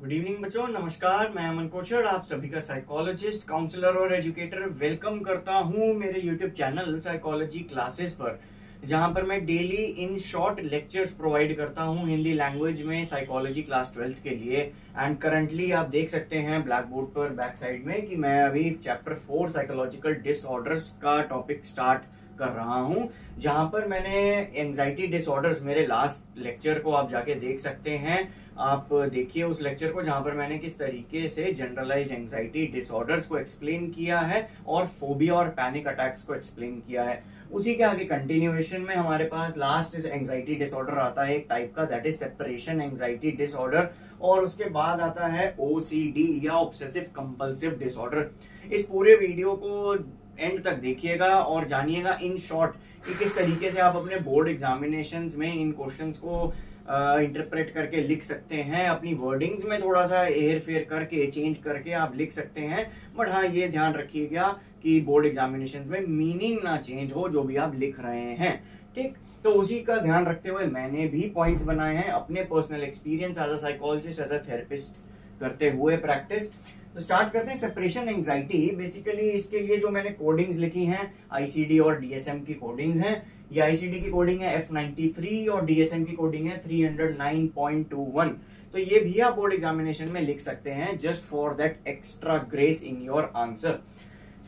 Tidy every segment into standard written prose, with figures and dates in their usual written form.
Good evening बच्चों, नमस्कार। मैं अमन कोचर आप सभी का साइकोलॉजिस्ट, काउंसलर और एजुकेटर वेलकम करता हूं मेरे यूट्यूब चैनल साइकोलॉजी क्लासेस पर, जहां पर मैं daily in short lectures provide करता हूं हिंदी लैंग्वेज में साइकोलॉजी क्लास 12th के लिए। एंड करंटली आप देख सकते हैं ब्लैक बोर्ड पर बैक साइड में कि मैं अभी चैप्टर 4 साइकोलॉजिकल डिसऑर्डर्स का टॉपिक स्टार्ट कर रहा हूं, जहां पर मैंने एंजाइटी डिसऑर्डर्स, मेरे लास्ट लेक्चर को आप जाके देख सकते हैं। आप देखिए उस लेक्चर को, जहां पर मैंने किस तरीके से जनरलाइज्ड एंजाइटी डिसऑर्डर्स को एक्सप्लेन किया है और फोबिया और पैनिक अटैक्स को एक्सप्लेन किया है। उसी के आगे कंटिन्यूएशन में हमारे पास लास्ट एंजाइटी डिसऑर्डर आता है एक टाइप का, that is separation anxiety disorder. और उसके बाद आता है ओसीडी या ऑब्सेसिव कंपल्सिव डिसऑर्डर। इस पूरे वीडियो को एंड तक देखिएगा और जानिएगा इन शॉर्ट कि किस तरीके से आप अपने बोर्ड एग्जामिनेशंस में इन क्वेश्चंस को इंटरप्रेट करके लिख सकते हैं। अपनी वर्डिंग्स में थोड़ा सा हेर फेर करके, चेंज करके आप लिख सकते हैं, बट हाँ ये ध्यान रखिएगा कि बोर्ड एग्जामिनेशंस में मीनिंग ना चेंज हो जो भी आप लिख रहे हैं। ठीक, तो उसी का ध्यान रखते हुए मैंने भी पॉइंट्स बनाए हैं अपने personal experience as a psychologist, as a therapist करते हुए प्रैक्टिस। तो स्टार्ट करते हैं सेपरेशन एंजाइटी। बेसिकली इसके लिए जो मैंने कोडिंग्स लिखी हैं, आईसीडी और डीएसएम की कोडिंग्स हैं। ये आईसीडी की कोडिंग है F93 और डीएसएम की कोडिंग है 309.21। तो ये भी आप बोर्ड एग्जामिनेशन में लिख सकते हैं, just for that extra grace in your answer.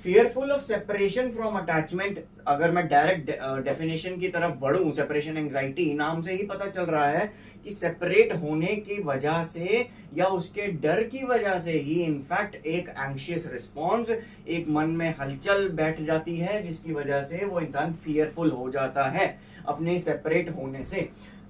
Fearful of separation from attachment, अगर मैं डायरेक्ट डेफिनेशन की तरफ बढ़ूं, सेपरेशन एंजाइटी नाम से ही पता चल रहा है कि सेपरेट होने की वजह से या उसके डर की वजह से ही इनफैक्ट एक एंग्शियस रिस्पॉन्स, एक मन में हलचल बैठ जाती है, जिसकी वजह से वो इंसान फियरफुल हो जाता है अपने सेपरेट होने से।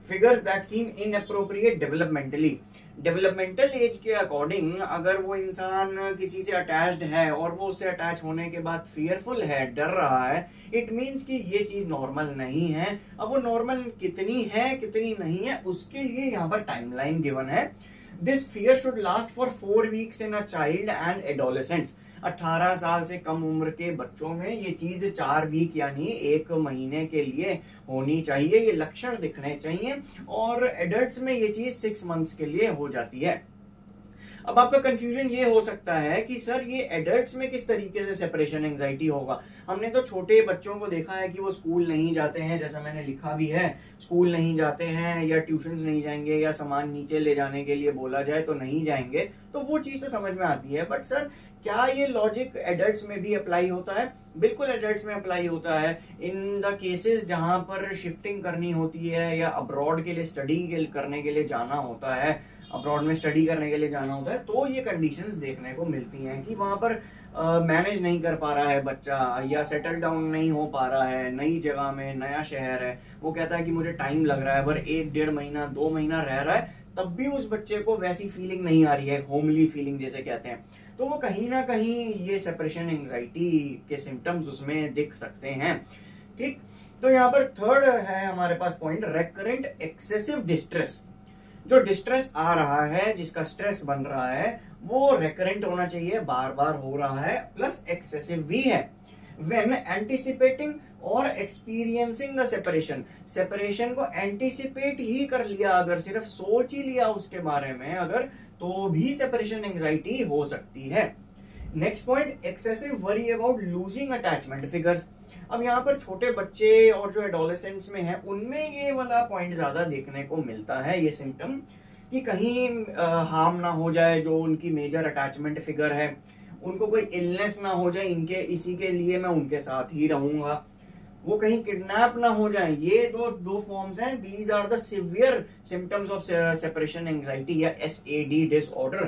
Figures that seem inappropriate developmentally, developmental age के अकॉर्डिंग अगर वो इंसान किसी से अटैच्ड है और वो उससे अटैच होने के बाद फियरफुल है, डर रहा है, इट मीन्स कि ये चीज नॉर्मल नहीं है। अब वो नॉर्मल कितनी है कितनी नहीं है उसके लिए यहाँ पर टाइमलाइन गिवन है। This fear should last for 4 weeks in a child and adolescents. 18 साल से कम उम्र के बच्चों में ये चीज 4 वीक यानी 1 महीने के लिए होनी चाहिए, ये लक्षण दिखने चाहिए। और एडल्ट्स में ये चीज 6 मंथ्स के लिए हो जाती है। अब आपका कंफ्यूजन ये हो सकता है कि सर ये एडल्ट्स में किस तरीके से सेपरेशन एंजाइटी होगा। हमने तो छोटे बच्चों को देखा है कि वो स्कूल नहीं जाते हैं, जैसा मैंने लिखा भी है, स्कूल नहीं जाते हैं या ट्यूशंस नहीं जाएंगे या सामान नीचे ले जाने के लिए बोला जाए तो नहीं जाएंगे, तो वो चीज तो समझ में आती है। बट सर क्या ये लॉजिक एडल्ट्स में भी अप्लाई होता है? बिल्कुल एडल्ट्स में अप्लाई होता है। इन द केसेस जहां पर शिफ्टिंग करनी होती है या अब्रॉड के लिए स्टडी करने के लिए जाना होता है, अब्रॉड में स्टडी करने के लिए जाना होता है, तो ये कंडीशंस देखने को मिलती हैं कि वहां पर मैनेज नहीं कर पा रहा है बच्चा या सेटल डाउन नहीं हो पा रहा है, नई जगह में, नया शहर है, वो कहता है कि मुझे टाइम लग रहा है, पर 1-1.5 महीना 2 महीना रह रहा है, तब भी उस बच्चे को वैसी फीलिंग नहीं आ रही है, होमली फीलिंग जिसे कहते हैं। तो वो कहीं ना कहीं ये सेपरेशन एंजाइटी के सिम्टम्स उसमें दिख सकते हैं। ठीक, तो यहाँ पर थर्ड है हमारे पास पॉइंट, रेकरेंट एक्सेसिव डिस्ट्रेस। जो डिस्ट्रेस आ रहा है, जिसका स्ट्रेस बन रहा है, वो रेकरेंट होना चाहिए, बार बार हो रहा है, प्लस एक्सेसिव भी है। When anticipating और experiencing the separation, सेपरेशन को एंटिसिपेट ही कर लिया, अगर सिर्फ सोच ही लिया उसके बारे में अगर, तो भी सेपरेशन एंजाइटी हो सकती है। Next point, excessive worry about losing attachment figures. अब यहाँ पर छोटे बच्चे और जो एडोलेसेंट्स में है, उनमें ये वाला पॉइंट ज्यादा देखने को मिलता है, ये सिम्टम, कि कहीं हार्म ना हो जाए जो उनकी मेजर अटैचमेंट फिगर है, उनको कोई इलनेस ना हो जाए इनके, इसी के लिए मैं उनके साथ ही रहूंगा, वो कहीं किडनैप ना हो जाए। ये दो फॉर्म्स हैं, these are the severe symptoms of separation anxiety या SAD डिसऑर्डर,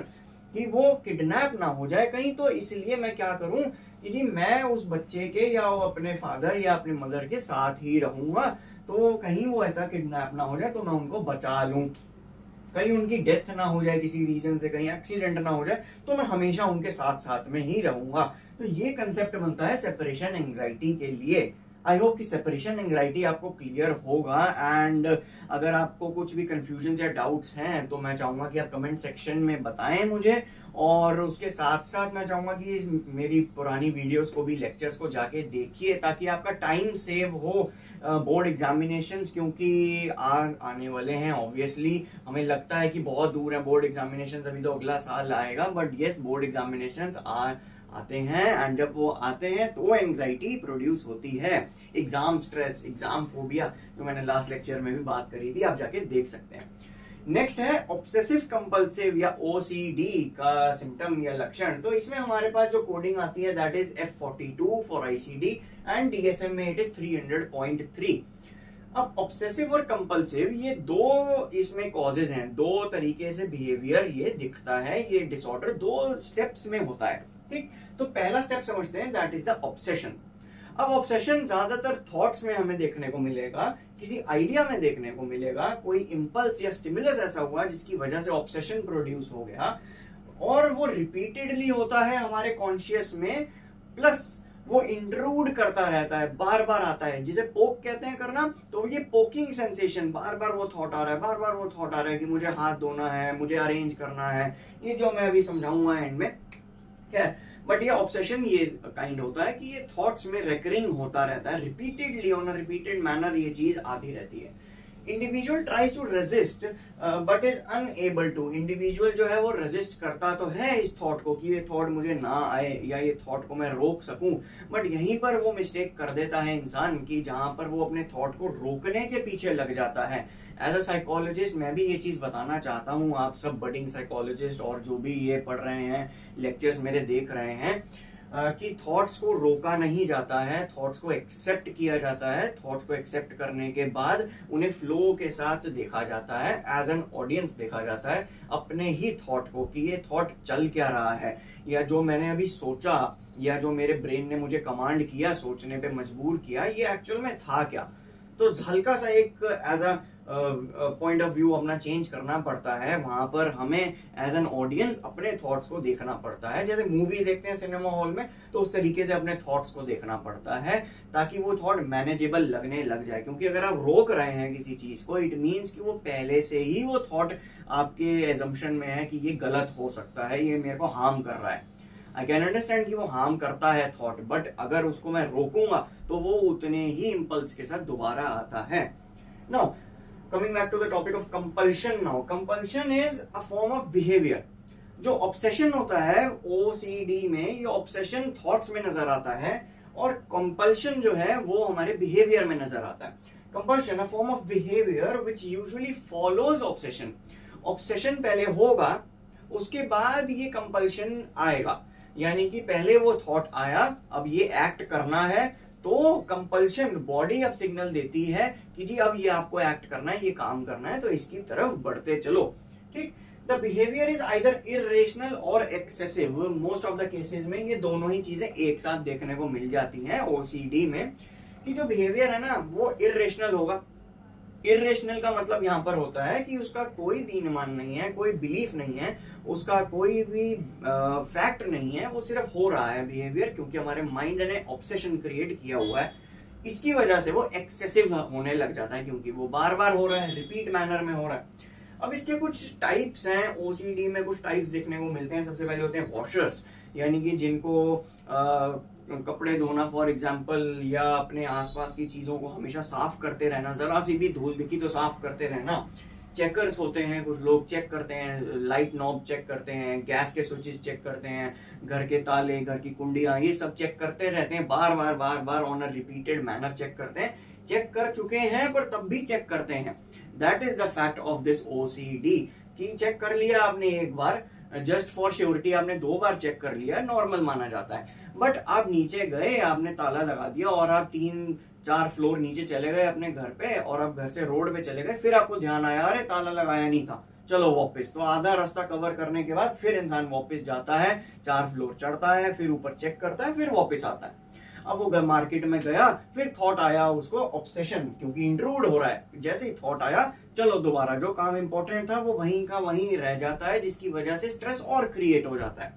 कि वो किडनैप ना हो जाए कहीं, तो इसलिए मैं क्या करूं कि जी मैं उस बच्चे के या अपने फादर या अपने मदर के साथ ही रहूंगा, तो कहीं वो ऐसा किडनैप ना हो जाए तो मैं उनको बचा लूं, कहीं उनकी डेथ ना हो जाए किसी रीजन से, कहीं एक्सीडेंट ना हो जाए, तो मैं हमेशा उनके साथ साथ में ही रहूंगा। तो ये कंसेप्ट बनता है सेपरेशन एंजाइटी के लिए। आई होप कि सेपरेशन एंग्जाइटी आपको क्लियर होगा। एंड अगर आपको कुछ भी कंफ्यूजन या डाउट्स हैं तो मैं चाहूंगा कि आप कमेंट सेक्शन में बताएं मुझे, और उसके साथ साथ मैं चाहूंगा कि मेरी पुरानी वीडियोस को भी, लेक्चर्स को जाके देखिए ताकि आपका टाइम सेव हो बोर्ड एग्जामिनेशंस, क्योंकि आने वाले हैं। ऑब्वियसली हमें लगता है कि बहुत दूर है बोर्ड एग्जामिनेशंस, अभी तो अगला साल आएगा, बट यस बोर्ड एग्जामिनेशंस आते हैं। एंड जब वो आते हैं तो एंजाइटी प्रोड्यूस होती है, एग्जाम स्ट्रेस, एग्जाम फोबिया, तो मैंने लास्ट लेक्चर में भी बात करी थी, आप जाके देख सकते हैं। नेक्स्ट है ऑब्सेसिव कंपल्सिव या ओसीडी का सिम्टम या लक्षण। तो इसमें हमारे पास जो कोडिंग आती है that is F42 for ICD and DSM में इट इज 300.3। अब ऑब्सेसिव और कंपल्सिव ये दो इसमें कॉजेज हैं, दो तरीके से बिहेवियर ये दिखता है, ये डिसऑर्डर दो स्टेप्स में होता है। ठीक, तो पहला स्टेप समझते हैं दैट इज द ऑब्सेशन। अब ऑब्सेशन ज्यादातर थॉट्स में हमें देखने को मिलेगा, किसी आइडिया में देखने को मिलेगा, कोई इंपल्स या स्टिमुलस ऐसा हुआ जिसकी वजह से ऑब्सेशन प्रोड्यूस हो गया, और वो रिपीटेडली होता है हमारे कॉन्शियस में, प्लस वो इंट्रूड करता रहता है, बार बार आता है, जिसे पोक कहते हैं करना। तो ये पोकिंग सेंसेशन, बार बार वो थॉट आ रहा है, बार बार वो थॉट आ रहा है कि मुझे हाथ धोना है, मुझे अरेंज करना है, ये जो मैं अभी समझाऊंगा एंड में, क्या। बट ये ऑब्सेशन ये काइंड होता है कि ये थॉट्स में रेकरिंग होता रहता है, repeatedly on a repeated manner ये चीज आती रहती है। Individual tries to resist but is unable to. Individual जो है वो रेजिस्ट करता तो है इस थॉट को कि ये थॉट मुझे ना आए या ये थॉट को मैं रोक सकूं, बट यहीं पर वो मिस्टेक कर देता है इंसान की जहां पर वो अपने थॉट को रोकने के पीछे लग जाता है। एज अ साइकोलॉजिस्ट मैं भी ये चीज बताना चाहता हूँ, आप सब बडिंग साइकोलॉजिस्ट और जो भी ये पढ़ रहे हैं, लेक्चर्स मेरे देख रहे हैं, कि थॉट्स को रोका नहीं जाता है, थॉट्स को एक्सेप्ट किया जाता है। थॉट्स को एक्सेप्ट करने के बाद उन्हें फ्लो के साथ देखा जाता है, एज एन ऑडियंस देखा जाता है अपने ही थॉट को, कि ये थॉट चल क्या रहा है, या जो मैंने अभी सोचा या जो मेरे ब्रेन ने मुझे कमांड किया, सोचने पे मजबूर किया, ये एक्चुअल में था क्या। तो हल्का सा एक as a point of view अपना चेंज करना पड़ता है, वहां पर हमें एज एन ऑडियंस अपने थॉट्स को देखना पड़ता है। जैसे मूवी देखते हैं सिनेमा हॉल में, तो उस तरीके से अपने थॉट्स को देखना पड़ता है ताकि वो थॉट मैनेजेबल लगने लग जाए। क्योंकि अगर आप रोक रहे हैं किसी चीज को, इट मीन्स कि वो पहले से ही वो थॉट आपके एजम्पशन में है कि ये गलत हो सकता है, ये मेरे को हार्म कर रहा है। आई कैन अंडरस्टैंड कि वो हार्म करता है थॉट, बट अगर उसको मैं रोकूंगा तो वो उतने ही इंपल्स के साथ दोबारा आता है। Now coming back to the topic of compulsion. Now compulsion is a form of behaviour. जो ऑब्सेशन होता है ओसीडी में, ये ऑब्सेशन थॉट्स में नजर आता है, और कंपल्शन जो है वो हमारे बिहेवियर में नजर आता है। Compulsion a form of behaviour which usually follows obsession. Obsession पहले होगा, उसके बाद ये कंपल्शन आएगा, यानी कि पहले वो थॉट आया, अब ये एक्ट करना है, तो कंपल्शन, बॉडी अब सिग्नल देती है कि जी अब ये आपको एक्ट करना है, ये काम करना है, तो इसकी तरफ बढ़ते चलो। ठीक, the behaviour is either irrational और excessive. Most of the cases में ये दोनों ही चीजें एक साथ देखने को मिल जाती हैं ओसीडी में, कि जो बिहेवियर है ना वो इरेशनल होगा। इरेशनल का मतलब यहां पर होता है कि उसका कोई दीन ईमान नहीं है, कोई बिलीफ नहीं है, उसका कोई भी फैक्ट नहीं है, वो सिर्फ हो रहा है बिहेवियर, क्योंकि हमारे माइंड ने ऑब्सेशन क्रिएट किया हुआ है। इसकी वजह से वो एक्सेसिव होने लग जाता है, क्योंकि वो बार बार हो रहा है, रिपीट मैनर में हो रहा है। अब इसके कुछ टाइप्स हैं ओसीडी में, कुछ टाइप्स देखने को मिलते हैं। सबसे पहले होते हैं वॉशर्स, यानी कि जिनको कपड़े धोना फॉर एग्जाम्पल, या अपने आसपास की चीजों को हमेशा साफ करते रहना, जरा सी भी धूल दिखी तो साफ करते रहना। चेकर्स होते हैं, कुछ लोग चेक करते हैं, लाइट नॉब चेक करते हैं, गैस के स्विचेस चेक करते हैं, घर के ताले, घर की कुंडियां, ये सब चेक करते रहते हैं, बार बार on a repeated manner check करते हैं। चेक कर चुके हैं पर तब भी चेक करते हैं। That is the fact of this OCD, कि चेक कर लिया आपने एक बार, जस्ट फॉर श्योरिटी आपने 2 बार चेक कर लिया, नॉर्मल माना जाता है। बट आप नीचे गए, आपने ताला लगा दिया और आप 3-4 फ्लोर नीचे चले गए अपने घर पे, और आप घर से रोड पे चले गए, फिर आपको ध्यान आया अरे ताला लगाया नहीं था, चलो वापस। तो आधा रास्ता कवर करने के बाद फिर इंसान वापस जाता है, 4 फ्लोर चढ़ता है, फिर ऊपर चेक करता है, फिर वापस आता है। अब वो मार्केट में गया, फिर थॉट आया उसको, ऑब्सेशन, क्योंकि इंट्रूड हो रहा है, जैसे ही थॉट आया चलो दोबारा, जो काम इंपॉर्टेंट था वो वहीं का वहीं रह जाता है, जिसकी वजह से स्ट्रेस और क्रिएट हो जाता है।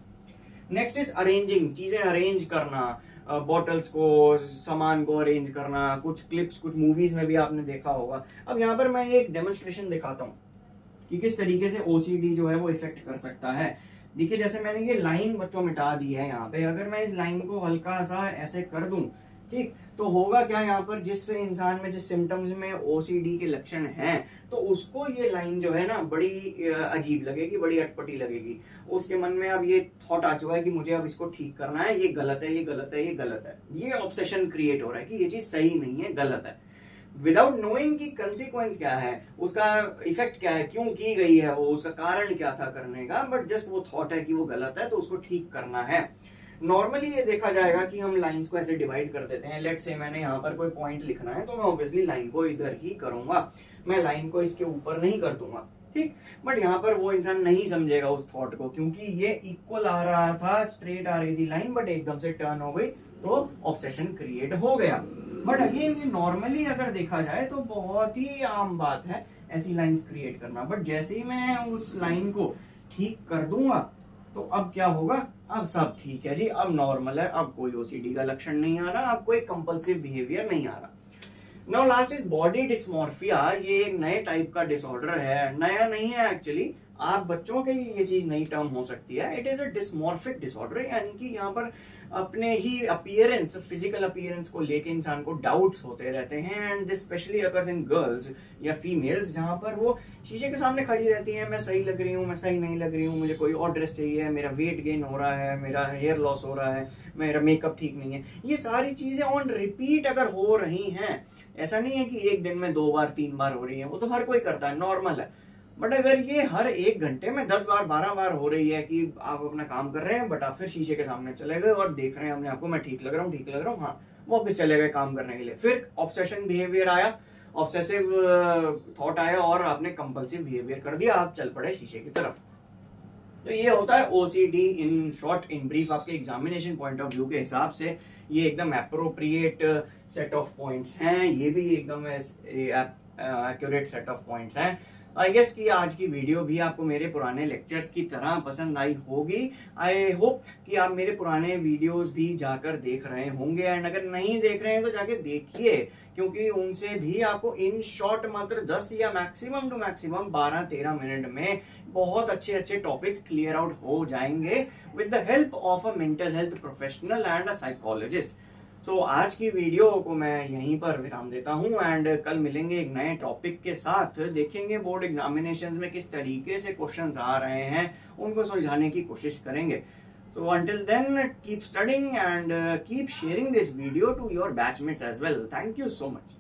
नेक्स्ट इज अरेंजिंग, चीजें अरेंज करना, बॉटल्स को, सामान को अरेंज करना, कुछ क्लिप्स कुछ मूवीज में भी आपने देखा होगा। अब यहाँ पर मैं एक डेमोन्स्ट्रेशन दिखाता हूँ कि किस तरीके से ओसीडी जो है वो इफेक्ट कर सकता है। देखिए जैसे मैंने ये लाइन बच्चों मिटा दी है यहाँ पे, अगर मैं इस लाइन को हल्का सा ऐसे कर दूं, ठीक, तो होगा क्या, यहाँ पर जिस इंसान में जिस सिम्टम्स में ओसीडी के लक्षण हैं तो उसको ये लाइन जो है ना बड़ी अजीब लगेगी, बड़ी अटपटी लगेगी। उसके मन में अब ये थॉट आ चुका है कि मुझे अब इसको ठीक करना है, ये गलत है, ये गलत है, ये गलत है। ये ऑब्सेशन क्रिएट हो रहा है कि ये चीज सही नहीं है, गलत है, विदाउट नोइंग कि कंसिक्वेंस क्या है, उसका इफेक्ट क्या है, क्यों की गई है वो, उसका कारण क्या था करने का, बट जस्ट वो थॉट है कि वो गलत है तो उसको ठीक करना है। नॉर्मली ये देखा जाएगा कि हम लाइंस को ऐसे डिवाइड कर देते हैं। लेट्स से मैंने यहाँ पर कोई पॉइंट लिखना है तो मैं ऑब्वियसली लाइन को इधर ही करूंगा, मैं लाइन को इसके ऊपर नहीं कर दूंगा, ठीक। बट यहाँ पर वो इंसान नहीं समझेगा उस थॉट को, क्योंकि ये इक्वल आ रहा था, स्ट्रेट आ रही थी लाइन, बट एकदम से टर्न हो गई तो ऑब्सेशन क्रिएट हो गया। बट अगेन ये नॉर्मली अगर देखा जाए तो बहुत ही आम बात है ऐसी लाइंस क्रिएट करना। बट जैसे ही मैं उस लाइन को ठीक कर दूंगा तो अब क्या होगा, अब सब ठीक है जी, अब नॉर्मल है, अब कोई ओसीडी का लक्षण नहीं आ रहा, अब कोई कंपल्सिव बिहेवियर नहीं आ रहा। Now last is body dysmorphia. ये एक नए टाइप का डिसऑर्डर है, नया नहीं है एक्चुअली, आप बच्चों के लिए ये चीज नई टर्म हो सकती है। It is a dysmorphic disorder, यानी कि यहाँ पर अपने ही अपीयरेंस, फिजिकल अपीयरेंस को लेके इंसान को डाउट्स होते रहते हैं। And this specially occurs in girls या फीमेल्स, जहां पर वो शीशे के सामने खड़ी रहती हैं, मैं सही लग रही हूँ, मैं सही नहीं लग रही हूँ, मुझे कोई और ड्रेस चाहिए, मेरा वेट गेन हो रहा है, मेरा हेयर लॉस हो रहा है, मेरा मेकअप ठीक नहीं है। ये सारी चीजें ऑन रिपीट अगर हो रही हैं, ऐसा नहीं है कि एक दिन में 2 बार 3 बार हो रही है, वो तो हर कोई करता है, नॉर्मल है। बट अगर ये हर 1 घंटे में 10 बार 12 बार हो रही है कि आप अपना काम कर रहे हैं बट आप फिर शीशे के सामने चले गए और देख रहे हैं अपने आप को, मैं ठीक लग रहा हूँ, ठीक लग रहा हूँ, हाँ, वापस चले गए काम करने के लिए, फिर ऑब्सेशन बिहेवियर आया, ऑब्सेसिव थॉट आया और आपने कंपल्सिव बिहेवियर कर दिया, आप चल पड़े शीशे की तरफ। तो ये होता है OCD in short, in brief. आपके एग्जामिनेशन पॉइंट ऑफ व्यू के हिसाब से ये एकदम एप्रोप्रिएट सेट ऑफ पॉइंट्स हैं, ये भी एकदम एक्यूरेट सेट ऑफ पॉइंट्स हैं। आई गेस कि आज की वीडियो भी आपको मेरे पुराने लेक्चर्स की तरह पसंद आई होगी। आई होप कि आप मेरे पुराने वीडियोस भी जाकर देख रहे होंगे, एंड अगर नहीं देख रहे हैं तो जाके देखिए, क्योंकि उनसे भी आपको इन शॉर्ट मात्र 10 या मैक्सिमम टू मैक्सिमम 12-13 मिनट में बहुत अच्छे अच्छे टॉपिक्स क्लियर आउट हो जाएंगे with the help of a mental health professional and a psychologist. So आज की वीडियो को मैं यहीं पर विराम देता हूं, एंड कल मिलेंगे एक नए टॉपिक के साथ। देखेंगे बोर्ड एग्जामिनेशंस में किस तरीके से क्वेश्चंस आ रहे हैं, उनको सुलझाने की कोशिश करेंगे। So until then, keep studying and keep sharing this video to your batchmates as well. Thank you so much.